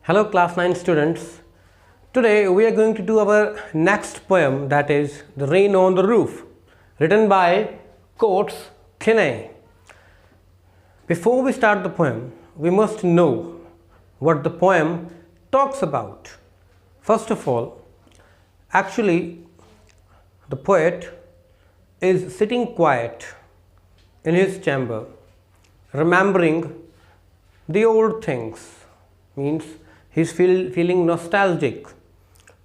Hello class 9 students. Today we are going to do our next poem, that is The Rain on the Roof, written by Coates Kinney. Before we start the poem, we must know what the poem talks about. First of all, actually the poet is sitting quiet in his chamber, remembering the old things, means he's feeling nostalgic.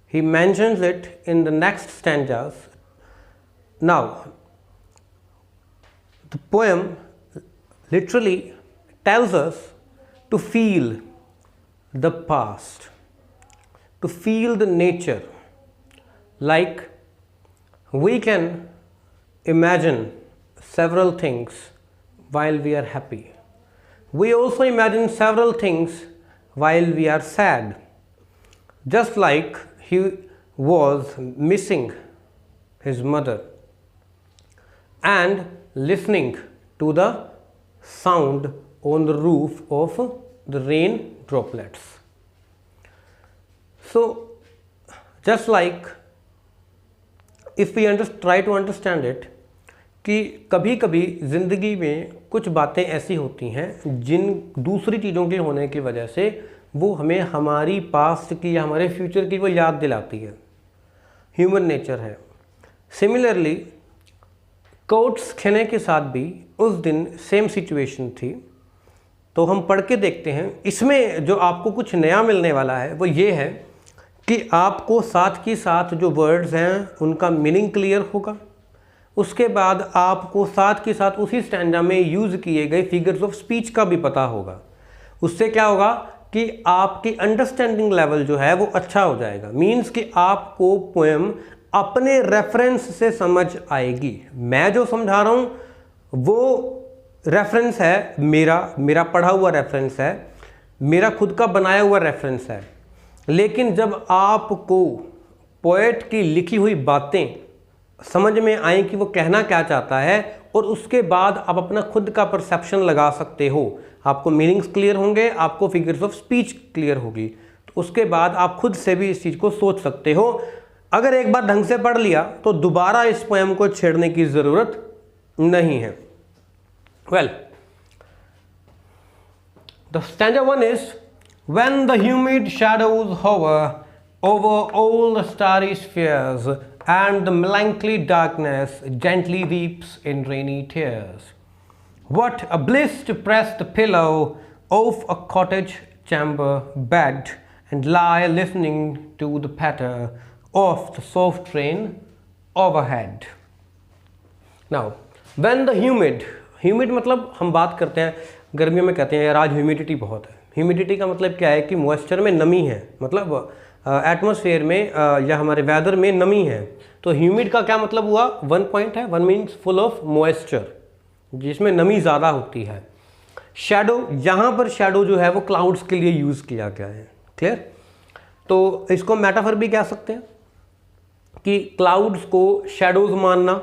He mentions it in the next stanzas. Now, the poem literally tells us to feel the past, to feel the nature, like we can imagine several things while we are happy. We also imagine several things while we are sad. Just like he was missing his mother and listening to the sound on the roof of the rain droplets. So, just like if we try to understand it, कि कभी कभी ज़िंदगी में कुछ बातें ऐसी होती हैं जिन दूसरी चीज़ों के होने की वजह से वो हमें हमारी पास्ट की या हमारे फ्यूचर की वो याद दिलाती है. ह्यूमन नेचर है. सिमिलरली कोट्स किने के साथ भी उस दिन सेम सिचुएशन थी. तो हम पढ़ के देखते हैं. इसमें जो आपको कुछ नया मिलने वाला है वो ये है कि आपको साथ के साथ जो वर्ड्स हैं उनका मीनिंग क्लियर होगा. उसके बाद आपको साथ के साथ उसी स्टैंडा में यूज़ किए गए फिगर्स ऑफ स्पीच का भी पता होगा. उससे क्या होगा कि आपकी अंडरस्टैंडिंग लेवल जो है वो अच्छा हो जाएगा. मीन्स कि आपको पोएम अपने रेफरेंस से समझ आएगी. मैं जो समझा रहा हूँ वो रेफरेंस है मेरा पढ़ा हुआ रेफरेंस है, मेरा खुद का बनाया हुआ रेफरेंस है. लेकिन जब आपको पोएट की लिखी हुई बातें समझ में आए कि वो कहना क्या चाहता है और उसके बाद आप अपना खुद का परसेप्शन लगा सकते हो. आपको मीनिंग्स क्लियर होंगे, आपको फिगर्स ऑफ स्पीच क्लियर होगी. तो उसके बाद आप खुद से भी इस चीज़ को सोच सकते हो. अगर एक बार ढंग से पढ़ लिया तो दोबारा इस पोएम को छेड़ने की ज़रूरत नहीं है. Well, the stanza 1 is when the humid shadows hover over all the starry spheres and the melancholy darkness gently weeps in rainy tears. What a bliss to press the pillow of a cottage chamber bed and lie listening to the patter of the soft rain overhead. Now, when the humid मतलब हम बात करते हैं गर्मियों में कहते हैं यार आज ह्यूमिडिटी बहुत है. ह्यूमिडिटी का मतलब क्या है कि मॉइस्चर में नमी है, मतलब एटमॉस्फेयर में या हमारे वेदर में नमी है. तो ह्यूमिड का क्या मतलब हुआ? वन पॉइंट है, one means full of moisture, जिसमें नमी ज़्यादा होती है. शैडो, यहाँ पर शैडो जो है वो क्लाउड्स के लिए यूज़ किया गया है. क्लियर? तो इसको मेटाफर भी कह सकते हैं कि क्लाउड्स को शैडोज मानना.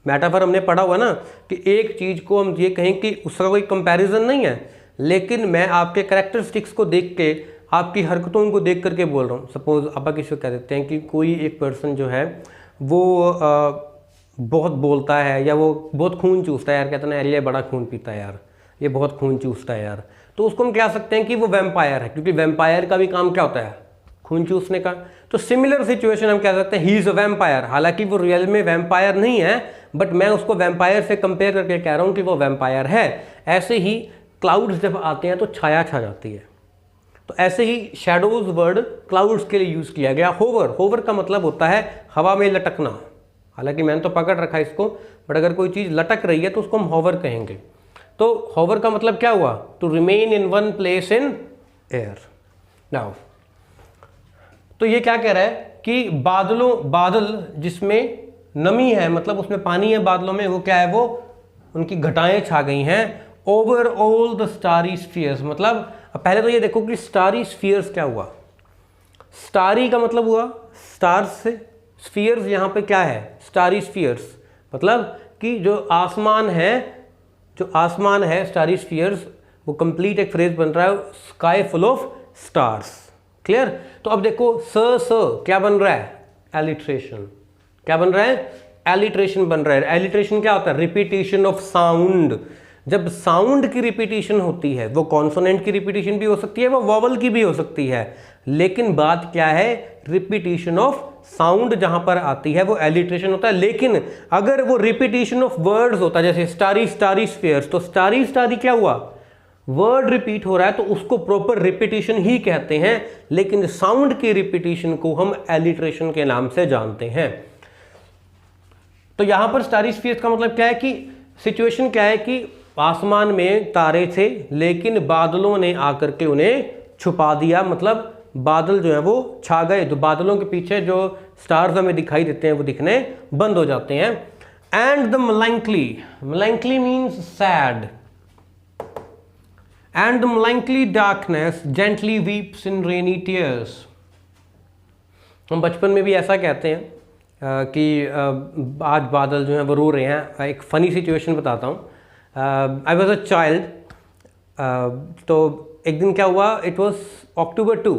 मेटाफर हमने पढ़ा हुआ ना कि एक चीज़ को हम ये कहें कि उसका कोई कंपैरिजन नहीं है, लेकिन मैं आपके कैरेक्टरिस्टिक्स को देख के, आपकी हरकतों को देख करके बोल रहा हूँ. सपोज आप किसी को कह देते हैं कि कोई एक पर्सन जो है वो बहुत बोलता है या वो बहुत खून चूसता है. यार कहते हैं यार ये बड़ा खून पीता है, यार ये बहुत खून चूसता है यार. तो उसको हम कह सकते हैं कि वो वैम्पायर है, क्योंकि वैम्पायर का भी काम क्या होता है? खून चूसने का. तो सिमिलर सिचुएशन हम कह सकते हैं ही इज़ अ वैम्पायर. हालांकि वो रियल में वैम्पायर नहीं है, बट मैं उसको वैम्पायर से कंपेयर करके कह रहा हूँ कि वो वैम्पायर है. ऐसे ही क्लाउड्स जब आते हैं तो छाया छा जाती है. तो ऐसे ही शैडोज वर्ड क्लाउड्स के लिए यूज़ किया गया. होवर का मतलब होता है हवा में लटकना. हालांकि मैंने तो पकड़ रखा है इसको, बट अगर कोई चीज़ लटक रही है तो उसको हम होवर कहेंगे. तो होवर का मतलब क्या हुआ? To remain in one place in air. Now तो ये क्या कह रहा है कि बादल जिसमें नमी है, मतलब उसमें पानी है बादलों में, वो क्या है? वो उनकी घटाएं छा गई हैं. Over all the starry spheres, मतलब पहले तो ये देखो कि स्टारी स्फीयर्स क्या हुआ. स्टारी का मतलब हुआ स्टार्स से, स्फीयर्स यहाँ पे क्या है? स्टारी स्फीयर्स मतलब कि जो आसमान है स्टारी स्फीयर्स, वो कंप्लीट एक फ्रेज बन रहा है sky full of stars. Clear. तो अब देखो स क्या बन रहा है, एलिट्रेशन। क्या बन रहा है, एलिट्रेशन बन रहा है। एलिट्रेशन क्या होता है, रिपीटेशन ऑफ साउंड। जब साउंड की रिपीटेशन होती है, वो कॉन्सोनेंट की रिपीटेशन भी हो सकती है, वो वॉवल की भी हो सकती है, लेकिन बात क्या है, रिपीटेशन ऑफ साउंड जहां पर आती है वो एलिट्रेशन होता है। लेकिन अगर वो रिपीटेशन ऑफ वर्ड्स होता है, जैसे स्टारी स्टारी स्फीयर्स, तो स्टारी स्टारी क्या हुआ, वर्ड रिपीट हो रहा है, तो उसको प्रॉपर रिपीटेशन ही कहते हैं, लेकिन साउंड की रिपीटेशन को हम एलिट्रेशन के नाम से जानते हैं। तो यहां पर स्टारी स्फीयर्स का मतलब क्या है कि सिचुएशन क्या है कि आसमान में तारे थे, लेकिन बादलों ने आकर के उन्हें छुपा दिया, मतलब बादल जो है वो छा गए, तो बादलों के पीछे जो स्टार्स हमें दिखाई देते हैं वो दिखने बंद हो जाते हैं। And the melancholy, melancholy means sad, and the melancholy darkness gently weeps in rainy tears। हम बचपन में भी ऐसा कहते हैं कि आज बादल जो हैं वो रो रहे हैं। एक फ़नी सिचुएशन बताता हूँ। आई वॉज अ चाइल्ड, तो एक दिन क्या हुआ, it was October 2।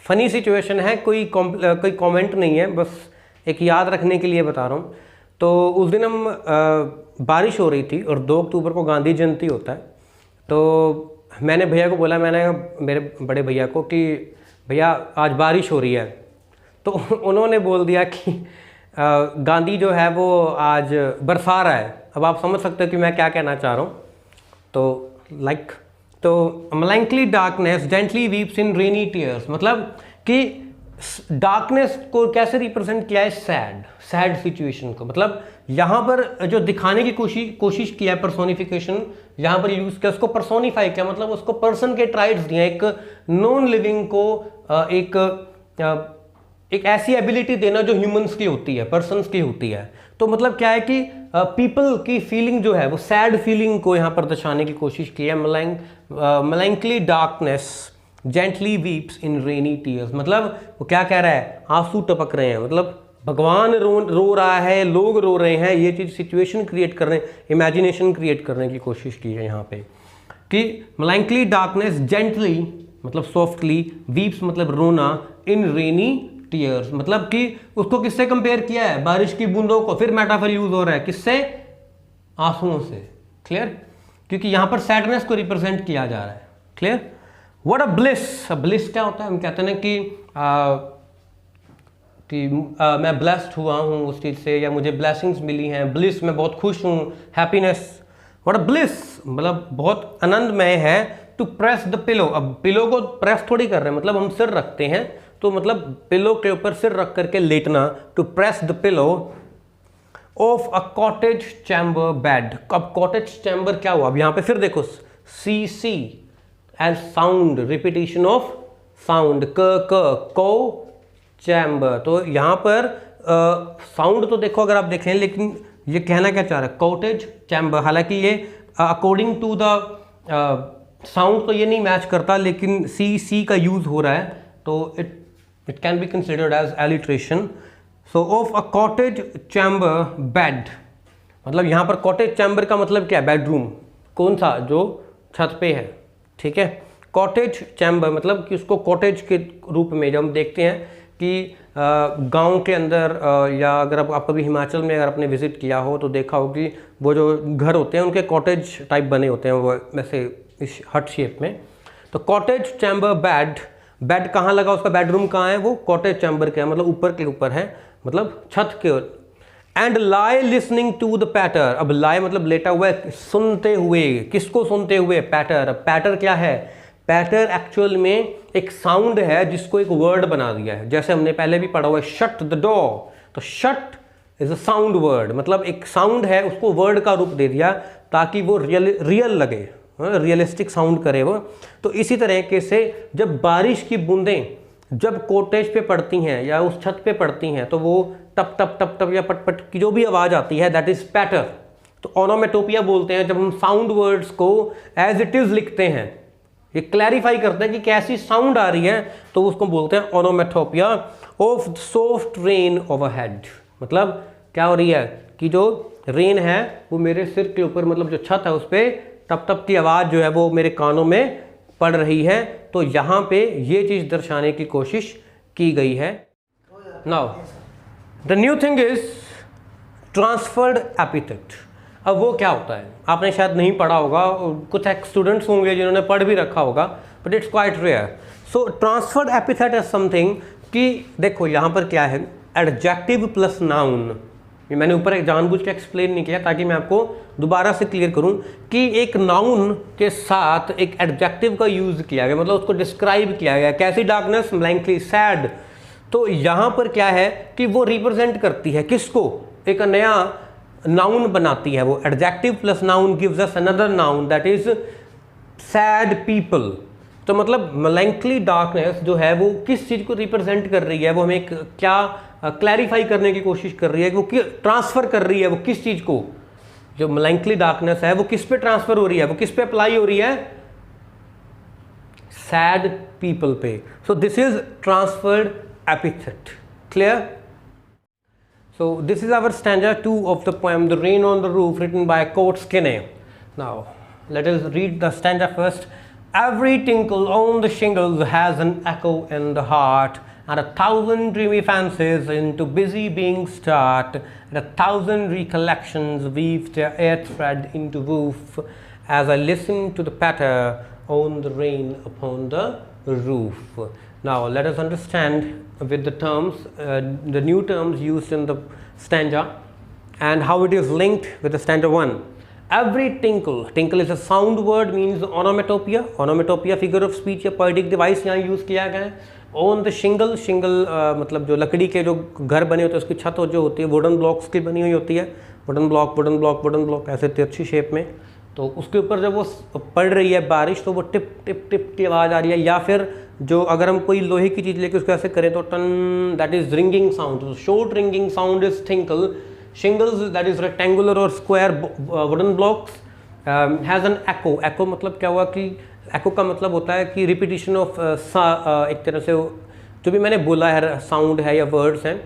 Funny situation है, कोई कमेंट नहीं है, बस एक याद रखने के लिए बता रहा हूँ। तो उस दिन हम बारिश हो रही थी और 2 अक्टूबर को गांधी जयंती होता है। तो मैंने भैया को बोला, मैंने मेरे बड़े भैया को कि भैया आज बारिश हो रही है। तो उन्होंने बोल दिया कि गांधी जो है वो आज बरसा रहा है। अब आप समझ सकते हो कि मैं क्या कहना चाह रहा हूँ। तो तो melancholy darkness gently weeps in rainy tears, मतलब कि डार्कनेस को कैसे रिप्रेजेंट किया है, सैड सिचुएशन को। मतलब यहाँ पर जो दिखाने की कोशिश किया है, पर्सोनिफिकेशन यहाँ पर यूज किया, उसको पर्सोनिफाई किया, मतलब उसको पर्सन के ट्राइट्स दिए, एक नॉन लिविंग को एक ऐसी एबिलिटी देना जो ह्यूमंस की होती है, पर्सन्स की होती है। तो मतलब क्या है कि पीपल की फीलिंग जो है वो सैड फीलिंग को यहाँ पर दर्शाने की कोशिश की है। melancholy darkness gently weeps in rainy tears, मतलब वो क्या कह रहा है, आंसू टपक रहे हैं, मतलब भगवान रो रहा है, लोग रो रहे हैं। ये चीज़ सिचुएशन क्रिएट करने, इमेजिनेशन क्रिएट करने की कोशिश की है यहाँ पे कि melancholy darkness gently मतलब सॉफ्टली, weeps मतलब रोना, in rainy टीयर्स मतलब कि उसको किससे कंपेयर किया है, बारिश की बूंदों को। फिर मेटाफर यूज हो रहा है किससे, आंसुओं से। क्लियर, क्योंकि यहां पर सैडनेस को रिप्रेजेंट किया जा रहा है। Clear. What a bliss, bliss क्या होता है, हम कहते हैं कि मैं ब्लेस्ड हुआ हूं उस चीज से, या मुझे ब्लेसिंग्स मिली हैं। ब्लिस, मैं बहुत खुश हूं, हैप्पीनेस। व्हाट अ ब्लिस मतलब बहुत आनंदमय है। टू प्रेस द पिलो, अब पिलो को प्रेस थोड़ी कर रहे हैं, मतलब हम सिर रखते हैं, तो मतलब पिलो के ऊपर सिर रख करके लेटना। To press the pillow of a cottage chamber bed. अब कॉटेज चैम्बर क्या हुआ, अब यहां पे फिर देखो see as sound, repetition of sound, को चैम्बर। तो यहां पर साउंड तो देखो अगर आप देखें, लेकिन ये कहना क्या चाह रहा है, कॉटेज चैम्बर। हालांकि ये अकॉर्डिंग टू द साउंड तो ये नहीं मैच करता, लेकिन सी का यूज हो रहा है, तो it can be considered as alliteration. So of a cottage chamber bed, मतलब यहाँ पर कॉटेज चैम्बर का मतलब क्या है, बेडरूम। कौन सा, जो छत पे है। ठीक है, कॉटेज चैम्बर मतलब कि उसको कॉटेज के रूप में जब हम देखते हैं कि गांव के अंदर या अगर आप कभी हिमाचल में अगर आपने विजिट किया हो तो देखा हो कि वो जो घर होते हैं उनके कॉटेज टाइप बने होते हैं, वो वैसे इस हट शेप में। तो कॉटेज चैम्बर बेड, बेड कहाँ लगा, उसका बेडरूम कहाँ है, वो कॉटेज चैम्बर के है, मतलब ऊपर के ऊपर है, मतलब छत के। And lie listening to the patter, अब लाई मतलब लेटा हुआ है, सुनते हुए, किसको सुनते हुए, पैटर। पैटर क्या है, पैटर एक्चुअल में एक साउंड है जिसको एक वर्ड बना दिया है, जैसे हमने पहले भी पढ़ा हुआ है शट द डोर। तो shut is a sound word, मतलब एक साउंड है, उसको वर्ड का रूप दे दिया ताकि वो रियल लगे, रियलिस्टिक साउंड करे वो। तो इसी तरीके से जब बारिश की बूंदें जब कॉटेज पे पड़ती हैं या उस छत पे पड़ती हैं, तो वो टप टप टप टप या पट पट की जो भी आवाज़ आती है, दैट इज पैटर। तो ओनोमेटोपिया बोलते हैं जब हम साउंड वर्ड्स को एज इट इज़ लिखते हैं, ये क्लैरिफाई करते हैं कि कैसी साउंड आ रही है, तो उसको बोलते हैं onomatopoeia of soft rain overhead. मतलब क्या हो रही है कि जो रेन है वो मेरे सिर के ऊपर, मतलब जो छत है उस पर टप टप की आवाज़ जो है वो मेरे कानों में पड़ रही है। तो यहाँ पे ये चीज़ दर्शाने की कोशिश की गई है। Now the new thing is transferred epithet. अब वो क्या होता है आपने शायद नहीं पढ़ा होगा, कुछ स्टूडेंट्स होंगे जिन्होंने पढ़ भी रखा होगा, but it's quite rare. So transferred epithet is something कि देखो यहाँ पर क्या है, एडजेक्टिव प्लस नाउन। ये मैंने ऊपर एक जानबूझ के एक्सप्लेन नहीं किया ताकि मैं आपको दोबारा से क्लियर करूं कि एक नाउन के साथ एक एडजेक्टिव का यूज़ किया गया, मतलब उसको डिस्क्राइब किया गया। कैसी डार्कनेस, ब्लैंकली सैड। तो यहाँ पर क्या है कि वो रिप्रेजेंट करती है किसको, एक नया नाउन बनाती है वो। Adjective plus noun gives us another noun that is sad people. तो मतलब मेलैंकली डार्कनेस जो है वो किस चीज़ को रिप्रेजेंट कर रही है, वो हमें क्या क्लैरिफाई करने की कोशिश कर रही है कि वो ट्रांसफ़र कर रही है वो किस चीज़ को। जो मेलैंकली डार्कनेस है वो किस पे ट्रांसफ़र हो रही है, वो किस पे अप्लाई हो रही है, सैड पीपल पे। So this is transferred epithet. Clear? So this is our stanza 2 of the poem The Rain on the Roof, written by Coates Kinney. Now let us read the stanza first. Every tinkle on the shingles has an echo in the heart, and 1,000 dreamy fancies into busy beings start, and 1,000 recollections weave their air thread into woof, as I listen to the patter on the rain upon the roof. Now let us understand with the terms, the new terms used in the stanza and how it is linked with the stanza 1. Every tinkle, tinkle is a sound word, means onomatopoeia, onomatopoeia figure of speech या poetic device यहाँ use किया गया है। On the shingle, shingle मतलब जो लकड़ी के जो घर बने होते हैं उसकी छत जो होती है वुडन ब्लॉक्स की बनी हुई होती है, wooden block wooden block wooden block ऐसे तिरछी शेप में। तो उसके ऊपर जब वो पड़ रही है बारिश तो वो टिप टिप टिप की आवाज़ आ रही है, या फिर जो अगर हम कोई लोहे की चीज़ लेके उसको ऐसे करें तो टन, that is ringing sound. Short ringing sound is tinkle. Shingles that is rectangular और square wooden blocks has an echo. Echo मतलब क्या हुआ कि एको का मतलब होता है कि रिपीटिशन ऑफ एक तरह से जो भी मैंने बोला है साउंड है या वर्ड्स हैं,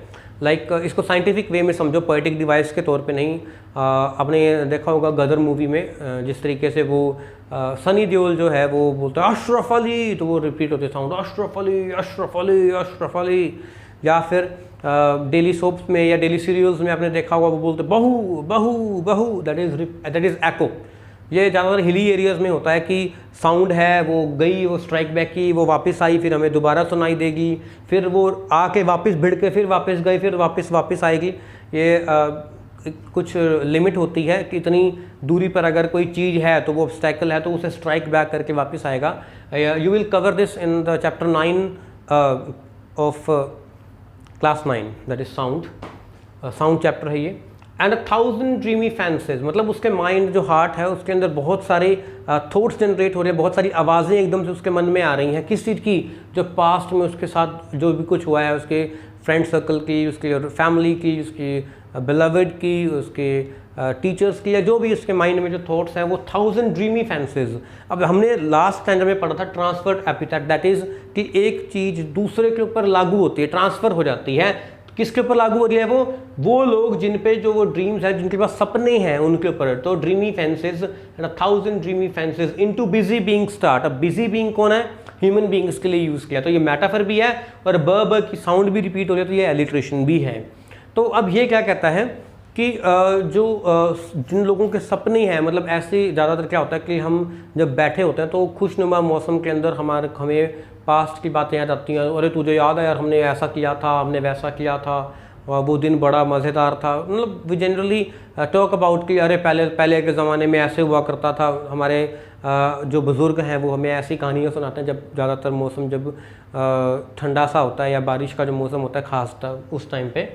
लाइक इसको साइंटिफिक वे में समझो, पोएटिक डिवाइस के तौर पे नहीं। आपने देखा होगा गदर मूवी में जिस तरीके से वो सनी देओल जो है वो बोलता है अशरफ अली, तो वो रिपीट होते साउंड अशरफ अली अशरफ अली अशरफ अली। या फिर डेली सोप्स में या डेली सीरियल्स में आपने देखा होगा वो बोलते बहू बहू बहू, दैट इज़ एको। ये ज़्यादातर हिली एरियाज़ में होता है कि साउंड है वो गई, वो स्ट्राइक बैक की, वो वापस आई, फिर हमें दोबारा सुनाई देगी, फिर वो आके वापस भिड़ के फिर वापस गई, फिर वापस आएगी। ये कुछ लिमिट होती है कि इतनी दूरी पर अगर कोई चीज़ है तो वो ऑब्स्टैकल है तो उसे स्ट्राइक बैक करके वापस आएगा। You will cover this in the chapter 9 of class 9, that is sound chapter है ये। एंड 1,000 ड्रीमी फैंसेज, मतलब उसके माइंड जो हार्ट है उसके अंदर बहुत सारे थॉट्स जनरेट हो रहे हैं, बहुत सारी आवाज़ें एकदम से उसके मन में आ रही हैं। किस चीज़ की? जो पास्ट में उसके साथ जो भी कुछ हुआ है, उसके फ्रेंड सर्कल की, उसकी फैमिली की, उसकी बिलवड की, उसके टीचर्स की, या जो भी उसके माइंड में जो थॉट्स हैं वो 1,000 ड्रीमी फैंसेज। अब हमने लास्ट स्टैंडर्ड में पढ़ा था ट्रांसफर्ड एपिथेट, दैट इज़ कि एक चीज़ दूसरे के ऊपर लागू होती है, ट्रांसफ़र हो जाती है। किसके ऊपर लागू हो रही है? वो लोग जिन पे जो वो ड्रीम्स है, जिनके पास सपने हैं उनके ऊपर। तो dreamy fancies, 1,000 dreamy fancies into busy being start. अब बिजी बीइंग कौन है? ह्यूमन बीइंग्स के लिए यूज़ किया, तो ये मेटाफर भी है और ब की साउंड भी रिपीट हो रही है, तो ये एलिट्रेशन भी है। तो अब ये क्या कहता है कि जिन लोगों के सपने हैं, मतलब ऐसे ज़्यादातर क्या होता है कि हम जब बैठे होते हैं तो खुशनुमा मौसम के अंदर हमें पास्ट की बातें याद आती हैं। अरे तुझे याद है यार, हमने ऐसा किया था, हमने वैसा किया था, और वो दिन बड़ा मज़ेदार था। मतलब वी जनरली टॉक अबाउट कि अरे पहले के ज़माने में ऐसे हुआ करता था। हमारे जो बुज़ुर्ग हैं वो हमें ऐसी कहानियाँ सुनाते हैं जब ज़्यादातर मौसम जब ठंडा सा होता है या बारिश का जो मौसम होता है ख़ास उस टाइम पे।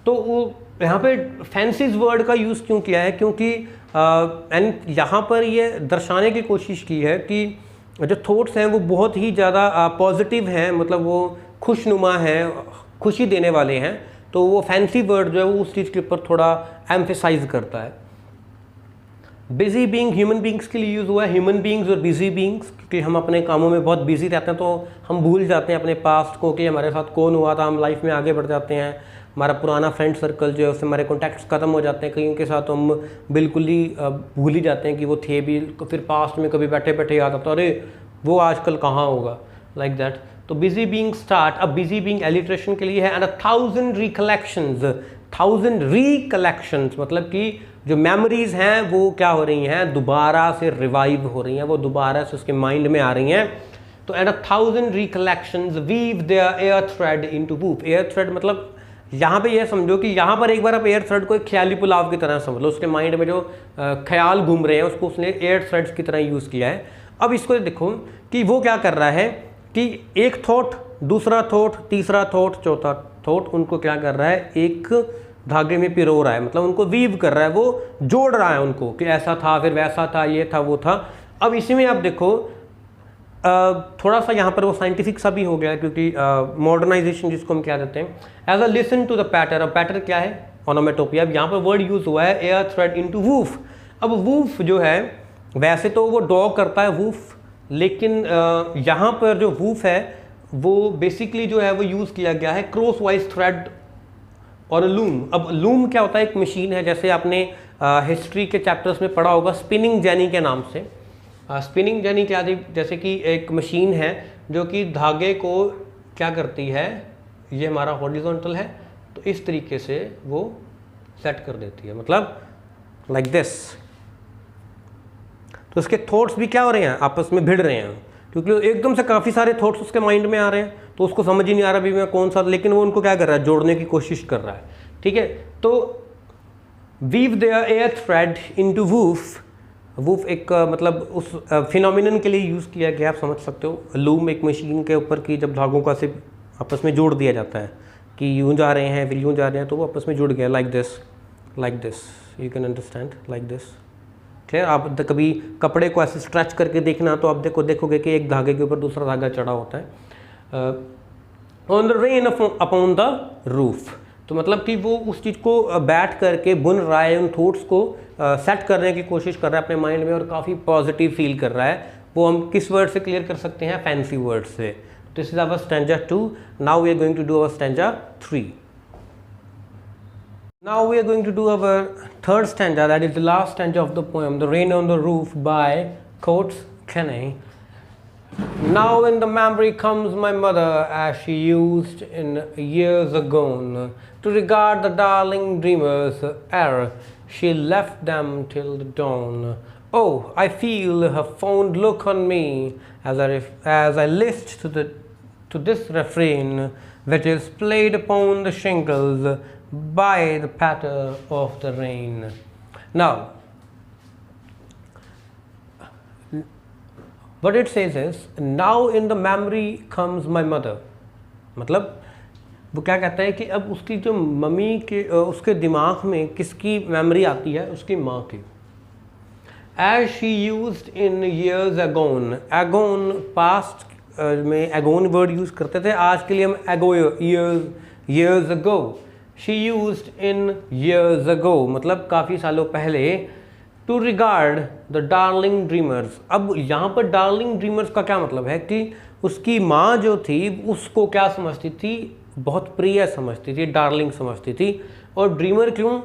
तो वो यहाँ पे फैंसीज वर्ड का यूज़ क्यों किया है? क्योंकि एंड यहाँ पर ये दर्शाने की कोशिश की है कि जो थॉट्स हैं वो बहुत ही ज़्यादा पॉजिटिव हैं, मतलब वो खुशनुमा हैं, खुशी देने वाले हैं। तो वो फैंसी वर्ड जो है वो उस चीज़ के ऊपर थोड़ा एम्फेसाइज करता है। बिजी बीइंग ह्यूमन बीइंग्स के लिए यूज़ हुआ है, ह्यूमन बीइंग्स और बिजी बीइंग्स, क्योंकि हम अपने कामों में बहुत बिजी रहते हैं तो हम भूल जाते हैं अपने पास्ट को कि हमारे साथ कौन हुआ था। हम लाइफ में आगे बढ़ जाते हैं, हमारा पुराना फ्रेंड सर्कल जो है उससे हमारे कॉन्टैक्ट्स ख़त्म हो जाते हैं, कहीं के साथ हम बिल्कुल ही भूल ही जाते हैं कि वो थे भी। फिर पास्ट में कभी बैठे बैठे याद आता, अरे वो आजकल कहाँ होगा, लाइक दैट। तो बिजी बीइंग स्टार्ट, अब बिजी बीइंग एलिट्रेशन के लिए है, एंड 1000 रिकलेक्शंस, 1000 रिकलेक्शंस मतलब कि जो मेमोरीज हैं वो क्या हो रही हैं, दोबारा से रिवाइव हो रही हैं, वो दोबारा से उसके माइंड में आ रही हैं। तो and 1000 recollections weave their air thread into woof. Air thread मतलब यहाँ पे ये समझो कि यहाँ पर एक बार आप एयर थ्रेड को एक ख्याली पुलाव की तरह समझ लो, उसके माइंड में जो ख्याल घूम रहे हैं उसको उसने एयर थ्रेड्स की तरह यूज़ किया है। अब इसको देखो कि वो क्या कर रहा है कि एक थॉट, दूसरा थॉट, तीसरा थॉट, चौथा थॉट, उनको क्या कर रहा है, एक धागे में पिरो रहा है, मतलब उनको वीव कर रहा है, वो जोड़ रहा है उनको कि ऐसा था, फिर वैसा था, ये था, वो था। अब इसी में आप देखो थोड़ा सा यहाँ पर वो साइंटिफिक सा भी हो गया, क्योंकि मॉडर्नाइजेशन जिसको हम क्या देते हैं, as a listen to the patter. अब पैटर क्या है, ओनोमेटोपिया। अब यहाँ पर वर्ड यूज हुआ है एयर थ्रेड इनटू वूफ। अब वूफ जो है वैसे तो वो डॉग करता है वूफ, लेकिन यहाँ पर जो वूफ है वो बेसिकली जो है वो यूज़ किया गया है क्रॉस वाइज थ्रेड और लूम। अब लूम क्या होता है, एक मशीन है, जैसे आपने हिस्ट्री के चैप्टर्स में पढ़ा होगा स्पिनिंग जेनी के नाम से। स्पिनिंग जेनी क्या थी, जैसे कि एक मशीन है जो कि धागे को क्या करती है, ये हमारा हॉरिजॉन्टल है तो इस तरीके से वो सेट कर देती है, मतलब लाइक दिस। तो उसके थॉट्स भी क्या हो रहे हैं, आपस में भिड़ रहे हैं, क्योंकि एकदम से काफ़ी सारे थॉट्स उसके माइंड में आ रहे हैं, तो उसको समझ ही नहीं आ रहा भी मैं कौन सा, लेकिन वो उनको क्या कर रहा है, जोड़ने की कोशिश कर रहा है। ठीक है, तो weave their air thread into woof. Woof एक मतलब उस फिनोमिनन के लिए यूज़ किया गया, आप समझ सकते हो। लूम एक मशीन के ऊपर की जब धागों का से आपस में जोड़ दिया जाता है कि यूँ जा रहे हैं फिर यूँ जा रहे हैं, तो वो आपस में जुड़ गया, like this, you can understand, like this. खैर आप कभी कपड़े को ऐसे स्ट्रेच करके देखना तो आप देखोगे कि एक धागे के ऊपर दूसरा धागा चढ़ा होता है। On the rain upon the roof, तो मतलब कि वो उस चीज़ को बैठ करके बुन रहा है, उन थॉट्स को सेट करने की कोशिश कर रहा है अपने माइंड में, और काफ़ी पॉजिटिव फील कर रहा है। वो हम किस वर्ड से क्लियर कर सकते हैं, फैंसी वर्ड से। This is our stanza 2। Now we are going to do our stanza 3। Now we are going to do our third stanza, that is the last stanza of the poem, The Rain on the Roof by Coates Kenny. Now in the memory comes my mother as she used in years agone to regard the darling dreamers ere she left them till the dawn. Oh, I feel her fond look on me as I list to this refrain which is played upon the shingles by the patter of the rain. Now, what it says is, now in the memory comes my mother. मतलब वो क्या कहता है कि अब उसकी जो mummy के उसके दिमाग में किसकी मेमोरी आती है, उसकी माँ की। As she used in years agone, agone past में agone वर्ड यूज़ करते थे, आज के लिए हम ago years ago। She used in years ago मतलब काफ़ी सालों पहले। To regard the darling dreamers, अब यहाँ पर darling dreamers का क्या मतलब है कि उसकी माँ जो थी उसको क्या समझती थी, बहुत प्रिय समझती थी, डार्लिंग समझती थी। और ड्रीमर क्यों,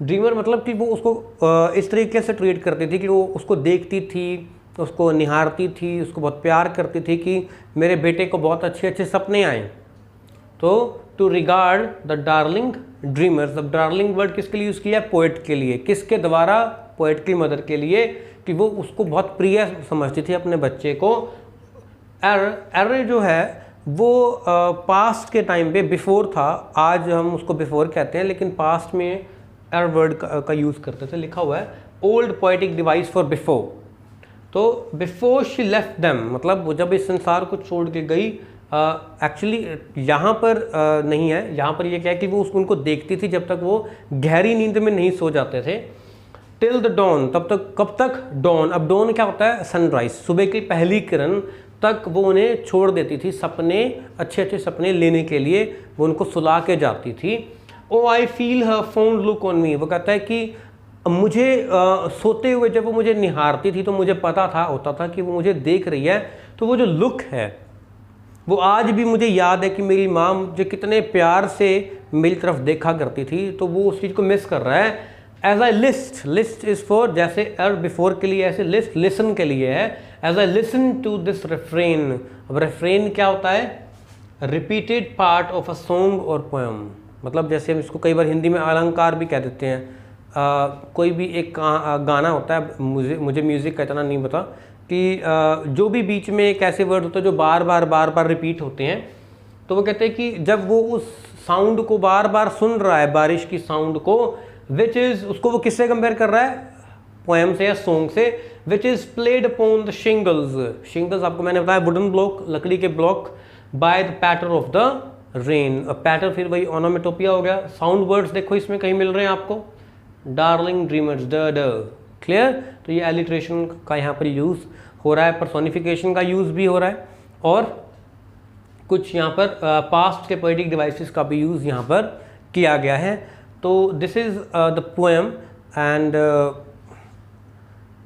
ड्रीमर मतलब कि वो उसको इस तरीके से ट्रीट करती थी कि वो उसको देखती थी, उसको निहारती थी, उसको बहुत प्यार करती थी कि मेरे बेटे को बहुत अच्छे अच्छे सपने आए। तो to regard the darling dreamers, अब डार्लिंग वर्ड किसके लिए यूज़ किया है, पोएट के लिए। किसके द्वारा, पोएट की मदर के लिए, कि वो उसको बहुत प्रिय समझती थी अपने बच्चे को। एर जो है वो पास्ट के टाइम पे बिफोर था, आज हम उसको बिफोर कहते हैं, लेकिन पास्ट में एर वर्ड का यूज़ करते थे। लिखा हुआ है old poetic device for before. तो बिफोर शी लेफ्ट देम मतलब वो जब इस संसार को छोड़ के गई, एक्चुअली यहाँ पर नहीं है, यहाँ पर ये क्या है कि वो उनको देखती थी जब तक वो गहरी नींद में नहीं सो जाते थे। टिल द डॉन, तब तक, कब तक, डॉन। अब डॉन क्या होता है, सनराइज, सुबह की पहली किरण तक वो उन्हें छोड़ देती थी, सपने, अच्छे अच्छे सपने लेने के लिए वो उनको सुला के जाती थी। Oh I feel her fond look on me, वो कहता है कि मुझे सोते हुए जब वो मुझे निहारती थी तो मुझे पता होता था कि वो मुझे देख रही है। तो वो जो लुक है वो आज भी मुझे याद है कि मेरी माँ मुझे कितने प्यार से मेरी तरफ देखा करती थी, तो वो उस चीज़ को मिस कर रहा है। As I list, list is for, जैसे एर बिफोर के लिए ऐसे लिस्ट लिसन के लिए है। As I listen to this refrain. अब रेफ्रेन क्या होता है? Repeated part of a song और पोएम। मतलब जैसे हम इसको कई बार हिंदी में अलंकार भी कह देते हैं। कोई भी एक गाना होता है, मुझे म्यूज़िक का इतना नहीं पता कि जो भी बीच में एक ऐसे वर्ड होते हैं जो बार बार रिपीट होते हैं, तो वो कहते हैं कि जब वो उस साउंड को बार बार सुन रहा है, बारिश की साउंड को, विच इज़, उसको वो किससे कंपेयर कर रहा है? पोएम से या सॉन्ग से। Which is played upon the shingles. Shingles आपको मैंने बताया वुडन ब्लॉक, लकड़ी के block, by the patter of the rain. अब पैटर फिर वही ओनोमेटोपिया हो गया। साउंड वर्ड्स देखो इसमें कहीं मिल रहे हैं आपको, डार्लिंग ड्रीमर्स, ड। क्लियर? तो ये एलिट्रेशन का यहाँ पर यूज़ हो रहा है, पर्सोनिफिकेशन का यूज़ भी हो रहा है, और कुछ यहाँ पर पास्ट के पोएटिक डिवाइसेस का भी यूज़ यहाँ पर किया गया है। तो this is the poem. And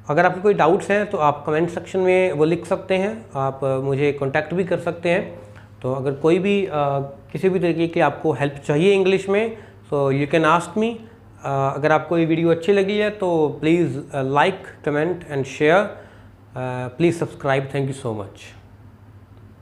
अगर आपके कोई डाउट्स हैं तो आप कमेंट सेक्शन में वो लिख सकते हैं, आप मुझे कांटेक्ट भी कर सकते हैं। तो अगर कोई भी किसी भी तरीके की आपको हेल्प चाहिए इंग्लिश में, so you can ask me. अगर आपको ये वीडियो अच्छी लगी है तो please like, comment and share, please subscribe. Thank you so much.